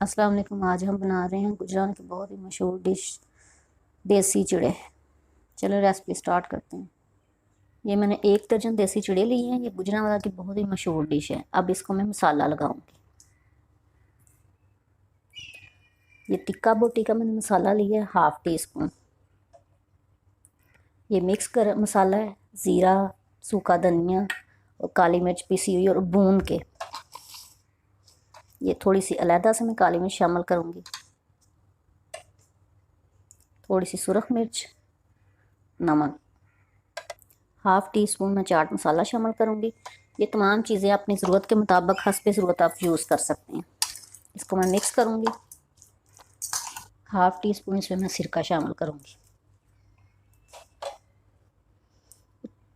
अस्सलाम वालेकुम। आज हम बना रहे हैं गुजरात की बहुत ही मशहूर डिश देसी चिड़े। चलो रेसिपी स्टार्ट करते हैं। ये मैंने 1 दर्जन देसी चिड़े लिए हैं। ये गुजरात की बहुत ही मशहूर डिश है। अब इसको मैं मसाला लगाऊंगी। ये टिक्का बोटी का मैंने मसाला लिया है 1/2 टीस्पून। ये मिक्स कर मसाला है, ज़ीरा, सूखा धनिया और काली मिर्च पीसी हुई और भून के। ये थोड़ी सी अलहदा से मैं काली मिर्च शामिल करूँगी, थोड़ी सी सुरख मिर्च, नमक, 1/2 टीस्पून मैं चाट मसाला शामिल करूँगी। ये तमाम चीज़ें अपनी ज़रूरत के मुताबिक हस्ब ज़रूरत आप यूज़ कर सकते हैं। इसको मैं मिक्स करूँगी। 1/2 टीस्पून इसमें मैं सिरका शामिल करूँगी,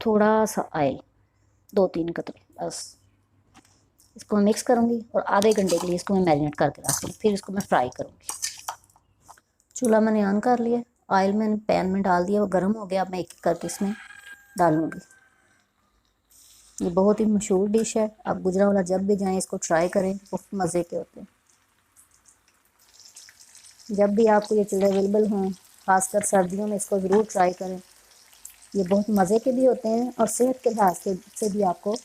थोड़ा सा ऑयल, 2-3 कतरे बस। इसको मैं मिक्स करूँगी और आधे घंटे के लिए इसको मैं मैरिनेट करके रख दूँगी। फिर इसको मैं फ्राई करूँगी। चूल्हा मैंने ऑन कर लिया, ऑयल मैंने पैन में डाल दिया, वो गर्म हो गया। अब मैं एक एक करके इसमें डालूँगी। ये बहुत ही मशहूर डिश है। आप गुजरावाला जब भी जाएं इसको ट्राई करें, बहुत मज़े के होते हैं। जब भी आपको ये चिड़े अवेलेबल हों, खासकर सर्दियों में इसको ज़रूर ट्राई करें। ये बहुत मज़े के भी होते हैं और सेहत के लिहाज से भी आपको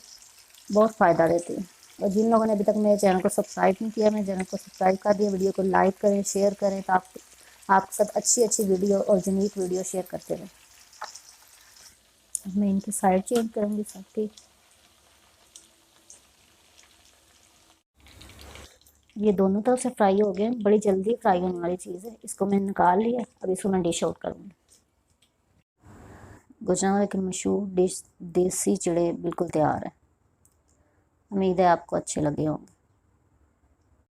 बहुत फ़ायदा देते हैं। और जिन लोगों ने अभी तक मेरे चैनल को सब्सक्राइब नहीं किया, मेरे चैनल को सब्सक्राइब कर दिया। वीडियो को लाइक करें, शेयर करें, तो आपके साथ अच्छी वीडियो और यूनिक वीडियो शेयर करते रहें। मैं इनकी साइड चेंज करूँगी सबकी। ये दोनों तरफ से फ्राई हो गए, बड़ी जल्दी फ्राई होने वाली चीज़ है। इसको मैंने निकाल लिया। अब इसको मैं डिश आउट करूँगी। गुजरात की मशहूर डिश देसी चिड़े बिल्कुल तैयार है। उम्मीद है आपको अच्छे लगे होंगे।